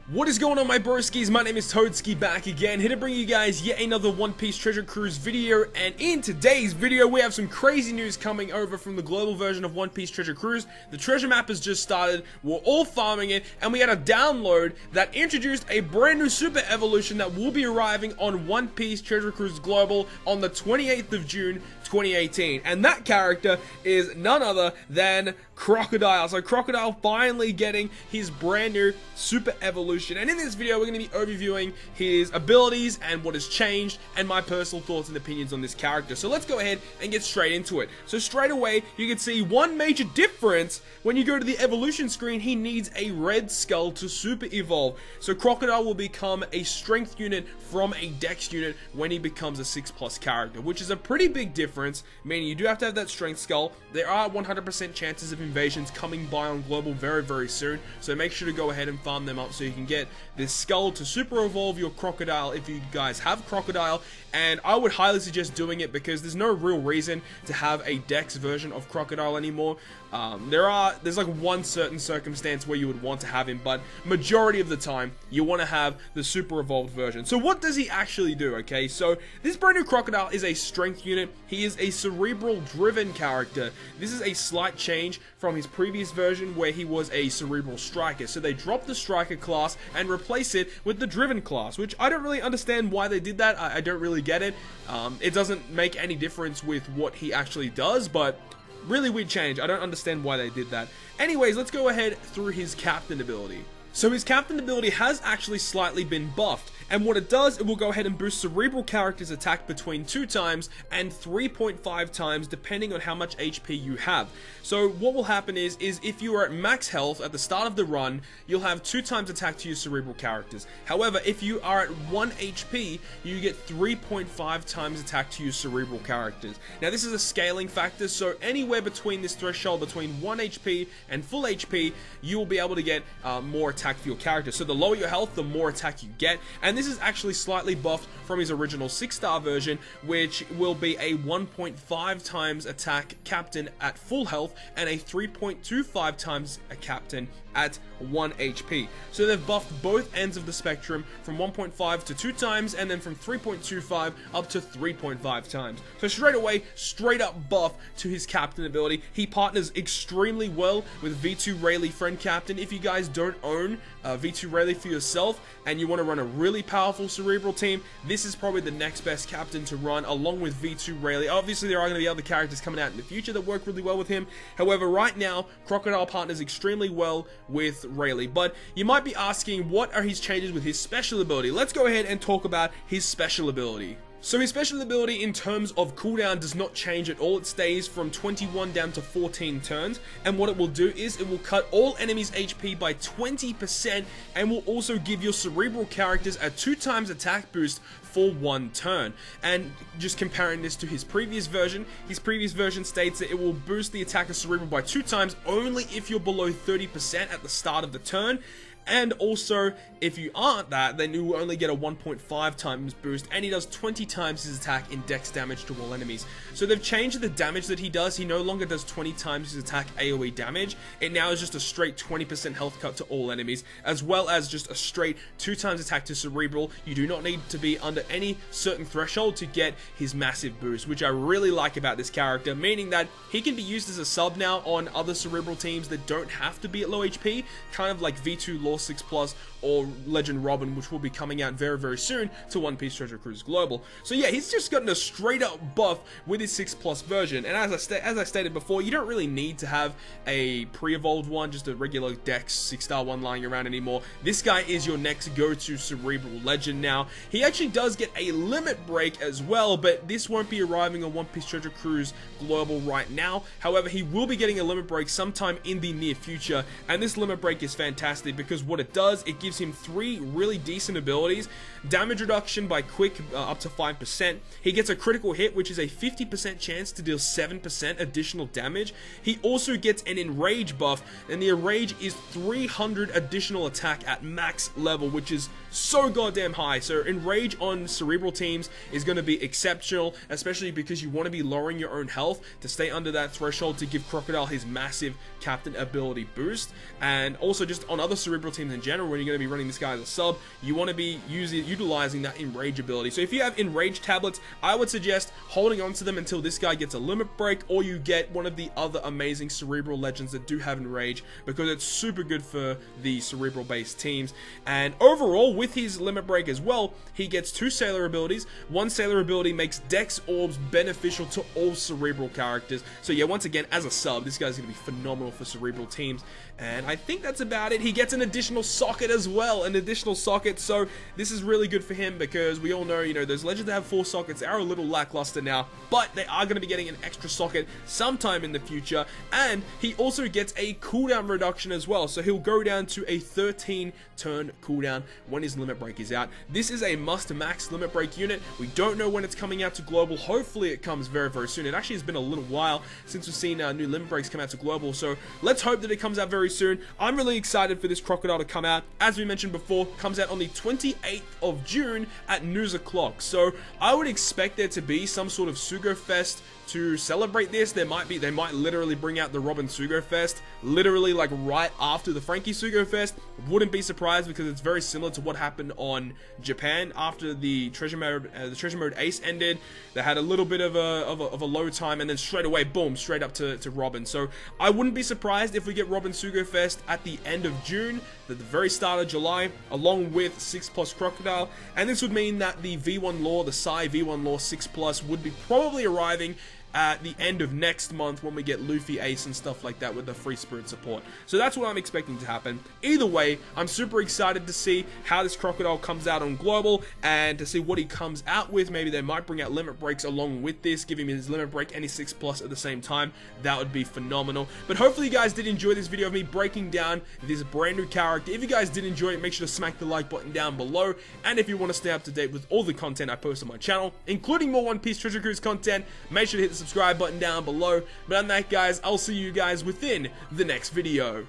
What is going on, my broskiis? My name is Toadski, back again, here to bring you guys yet another One Piece Treasure Cruise video. And in today's video, we have some crazy news coming over from the global version of One Piece Treasure Cruise. The treasure map has just started, we're all farming it, and we had a download that introduced a brand new super evolution that will be arriving on One Piece Treasure Cruise Global on the 28th of June 2018. And that character is none other than Crocodile. So Crocodile finally getting his brand new super evolution. And in this video, we're going to be overviewing his abilities and what has changed and my personal thoughts and opinions on this character. So let's go ahead and get straight into it. So straight away, you can see one major difference. When you go to the evolution screen, he needs a red skull to super evolve. So Crocodile will become a strength unit from a dex unit when he becomes a 6+ character, which is a pretty big difference, meaning you do have to have that strength skull. There are 100% chances of invasions coming by on global very soon, so make sure to go ahead and farm them up so you can get this skull to super evolve your Crocodile if you guys have Crocodile. And I would highly suggest doing it because there's no real reason to have a dex version of Crocodile anymore. There's like one certain circumstance where you would want to have him, but majority of the time you want to have the super evolved version. So what does he actually do? Okay, so this brand new Crocodile is a strength unit. He is a cerebral driven character. This is a slight change from his previous version where he was a cerebral striker. So they dropped the striker class and replace it with the driven class, which I don't really understand why they did that. I don't really get it. It doesn't make any difference with what he actually does, but really weird change. I don't understand why they did that. Anyways, let's go ahead through his captain ability. So his captain ability has actually slightly been buffed, and what it does, it will go ahead and boost cerebral characters' attack between 2 times and 3.5 times depending on how much HP you have. So what will happen is if you are at max health at the start of the run, you'll have 2 times attack to your cerebral characters. However, if you are at 1 HP, you get 3.5 times attack to your cerebral characters. Now this is a scaling factor, so anywhere between this threshold, between 1 HP and full HP, you will be able to get more attack for your character. So the lower your health, the more attack you get. And this is actually slightly buffed from his original 6-star version, which will be a 1.5 times attack captain at full health and a 3.25 times a captain at 1 HP. So they've buffed both ends of the spectrum from 1.5 to 2 times, and then from 3.25 up to 3.5 times. So straight away, straight up buff to his captain ability. He partners extremely well with V2 Rayleigh Friend Captain. If you guys don't own V2 Rayleigh for yourself and you want to run a really powerful cerebral team, this is probably the next best captain to run along with V2 Rayleigh. Obviously there are going to be other characters coming out in the future that work really well with him. However, right now Crocodile partners extremely well with Rayleigh. But you might be asking, what are his changes with his special ability? Let's go ahead and talk about his special ability. So his special ability in terms of cooldown does not change at all. It stays from 21 down to 14 turns, and what it will do is it will cut all enemies HP by 20% and will also give your cerebral characters a 2 times attack boost for 1 turn. And just comparing this to his previous version states that it will boost the attack of cerebral by 2 times only if you're below 30% at the start of the turn. And also, if you aren't that, then you will only get a 1.5 times boost, and he does 20 times his attack in dex damage to all enemies. So they've changed the damage that he does. He no longer does 20 times his attack AoE damage. It now is just a straight 20% health cut to all enemies, as well as just a straight 2 times attack to cerebral. You do not need to be under any certain threshold to get his massive boost, which I really like about this character, meaning that he can be used as a sub now on other cerebral teams that don't have to be at low HP, kind of like V2 Law 6+ or Legend Robin, which will be coming out very soon to One Piece Treasure Cruise Global. So yeah, he's just gotten a straight up buff with his 6+ version, and as I stated before, you don't really need to have a pre-evolved one, just a regular Dex 6-star one lying around anymore. This guy is your next go-to cerebral legend now. He actually does get a limit break as well, but this won't be arriving on One Piece Treasure Cruise Global right now. However, he will be getting a limit break sometime in the near future, and this limit break is fantastic because what it does, it gives him 3 really decent abilities. Damage reduction by quick up to 5%. He gets a critical hit, which is a 50% chance to deal 7% additional damage. He also gets an enrage buff, and the enrage is 300 additional attack at max level, which is so goddamn high. So enrage on cerebral teams is going to be exceptional, especially because you want to be lowering your own health to stay under that threshold to give Crocodile his massive captain ability boost. And also just on other cerebral teams in general, when you're going to be running this guy as a sub, you want to be utilizing that Enrage ability. So if you have Enrage tablets, I would suggest holding on to them until this guy gets a limit break, or you get one of the other amazing Cerebral legends that do have Enrage, because it's super good for the Cerebral based teams. And overall, with his limit break as well, he gets 2 Sailor abilities. One Sailor ability makes Dex Orbs beneficial to all Cerebral characters. So yeah, once again, as a sub, this guy's going to be phenomenal for Cerebral teams. And I think that's about it. He gets an additional socket as well, so this is really good for him, because we all know, you know, those legends that have 4 sockets are a little lackluster now, but they are going to be getting an extra socket sometime in the future. And he also gets a cooldown reduction as well, so he'll go down to a 13 turn cooldown when his limit break is out. This is a must max limit break unit. We don't know when it's coming out to global. Hopefully it comes very, very soon. It actually has been a little while since we've seen new limit breaks come out to global, so let's hope that it comes out very soon. I'm really excited for this Crocodile to come out. As we mentioned before, comes out on the 28th of June at noon o'clock. So I would expect there to be some sort of Sugo Fest to celebrate this. They might literally bring out the Robin Sugo Fest, literally like right after the Frankie Sugo Fest. Wouldn't be surprised, because it's very similar to what happened on Japan after the Treasure Mode Ace ended. They had a little bit of a low time, and then straight away, boom, straight up to Robin. So I wouldn't be surprised if we get Robin Sugo Fest at the end of June, at the very start of July, along with 6+ Crocodile. And this would mean that the V1 Lore, the Psy V1 Lore 6+, would be probably arriving at the end of next month, when we get Luffy Ace and stuff like that with the Free Spirit support. So that's what I'm expecting to happen. Either way, I'm super excited to see how this Crocodile comes out on global, and to see what he comes out with. Maybe they might bring out limit breaks along with this, give him his limit break and his 6+ at the same time. That would be phenomenal. But hopefully you guys did enjoy this video of me breaking down this brand new character. If you guys did enjoy it, make sure to smack the like button down below. And if you want to stay up to date with all the content I post on my channel, including more One Piece Treasure Cruise content, make sure to hit the subscribe button down below. But on that, guys, I'll see you guys within the next video.